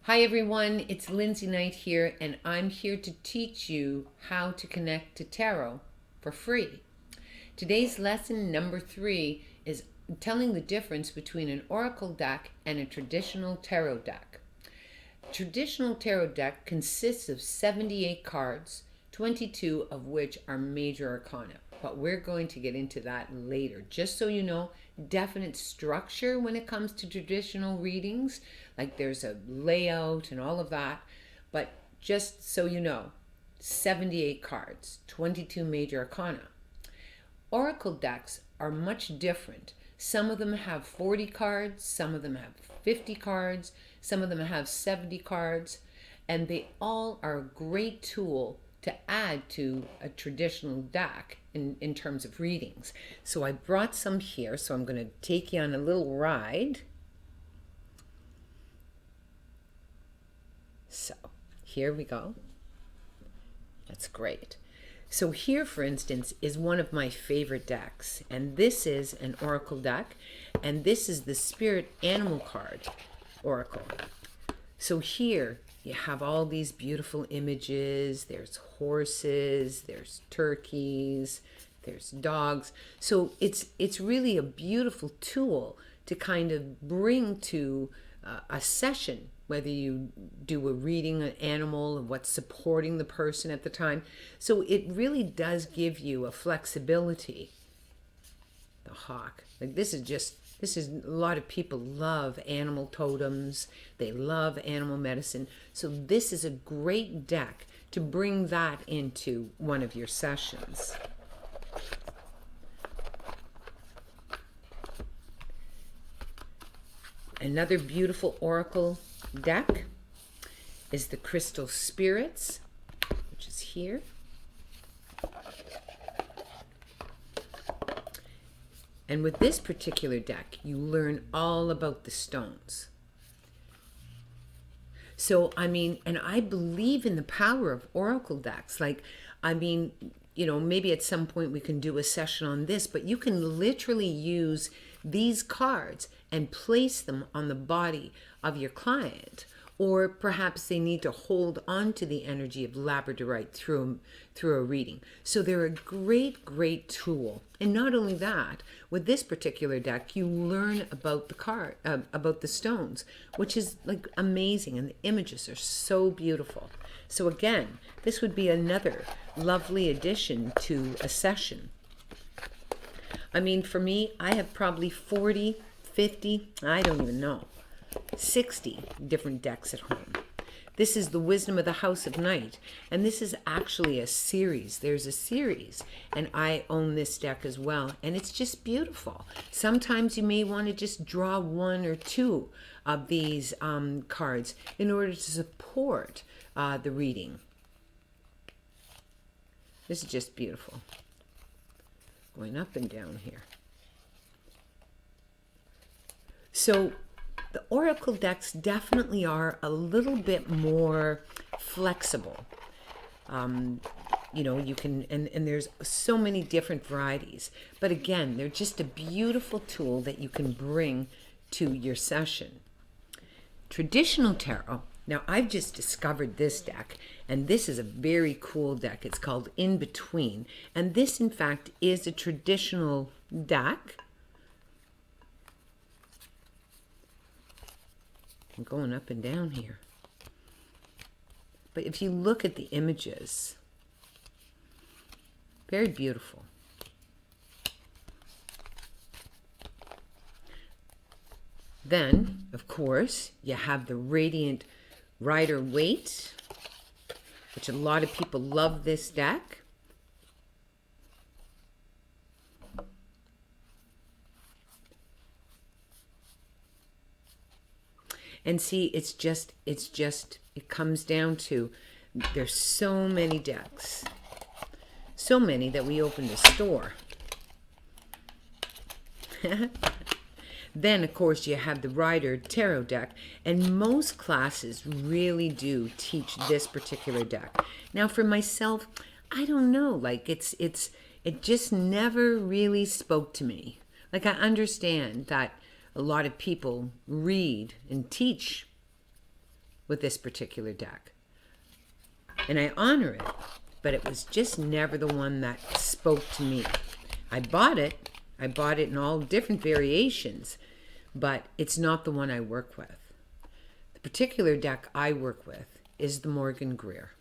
Hi everyone, it's Lindsay Knight here, and I'm here to teach you how to connect to tarot for free. Today's lesson number 3 is telling the difference between an oracle deck and a traditional tarot deck. Traditional tarot deck consists of 78 cards, 22 of which are major arcana. But we're going to get into that later. Just so you know, definite structure when it comes to traditional readings, like there's a layout and all of that. But just so you know, 78 cards, 22 major arcana. Oracle decks are much different. Some of them have 40 cards, some of them have 50 cards, some of them have 70 cards, and they all are a great tool to add to a traditional deck in terms of readings. So I brought some here, so I'm going to take you on a little ride. So here we go. That's great. So here, for instance, is one of my favorite decks, and this is an oracle deck, and this is the spirit animal card oracle. So here you have all these beautiful images. There's horses, there's turkeys, there's dogs. So it's really a beautiful tool to kind of bring to a session, whether you do a reading an animal and what's supporting the person at the time. So it really does give you a flexibility. The hawk, like this is a lot of people love animal totems. They love animal medicine. So this is a great deck to bring that into one of your sessions. Another beautiful oracle deck is the Crystal Spirits, which is here. And with this particular deck, you learn all about the stones. So, and I believe in the power of oracle decks. Maybe at some point we can do a session on this, but you can literally use these cards and place them on the body of your client. Or perhaps they need to hold on to the energy of labradorite through a reading. So they're a great tool. And not only that, with this particular deck, you learn about about the stones, which is like amazing, and the images are so beautiful. So again, this would be another lovely addition to a session. For me, I have probably 40, 50, I don't even know, 60 different decks at home. This is the Wisdom of the House of Night, and this is actually a series. There's a series, and I own this deck as well, and it's just beautiful. Sometimes you may want to just draw one or two of these cards in order to support the reading. This is just beautiful. Going up and down here. So the oracle decks definitely are a little bit more flexible. You can, and there's so many different varieties. But again, they're just a beautiful tool that you can bring to your session. Traditional tarot. Now, I've just discovered this deck, and this is a very cool deck. It's called In Between. And this, in fact, is a traditional deck. I'm going up and down here. But if you look at the images, very beautiful. Then, of course, you have the Radiant Rider-Waite, which a lot of people love this deck. And see, it comes down to, there's so many decks. So many that we opened a store. Then, of course, you have the Rider Tarot deck, and most classes really do teach this particular deck. Now, for myself, I don't know. It just never really spoke to me. I understand that a lot of people read and teach with this particular deck. And I honor it, but it was just never the one that spoke to me. I bought it in all different variations, but it's not the one I work with. The particular deck I work with is the Morgan Greer.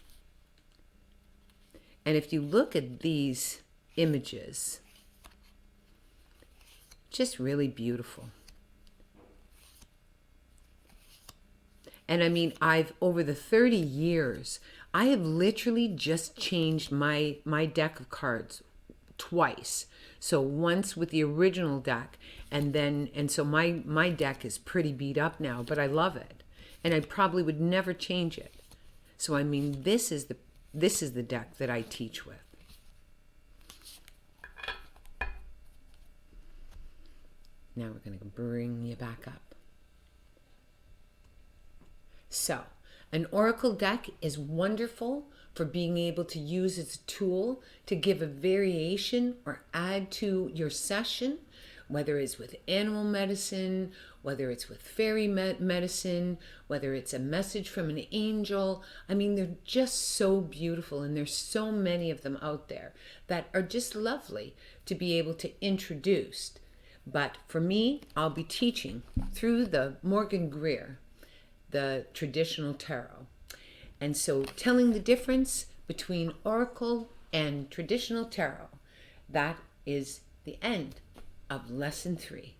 And if you look at these images, just really beautiful. And I mean, over the 30 years, I have literally just changed my deck of cards twice. So once with the original deck, and so my deck is pretty beat up now, but I love it. And I probably would never change it. So I mean, this is the deck that I teach with. Now we're going to bring you back up. So, an oracle deck is wonderful for being able to use as a tool to give a variation or add to your session, whether it's with animal medicine, whether it's with fairy medicine, whether it's a message from an angel. I mean, they're just so beautiful, and there's so many of them out there that are just lovely to be able to introduce. But for me, I'll be teaching through the Morgan Greer, the traditional tarot. And so telling the difference between oracle and traditional tarot, that is the end of lesson 3.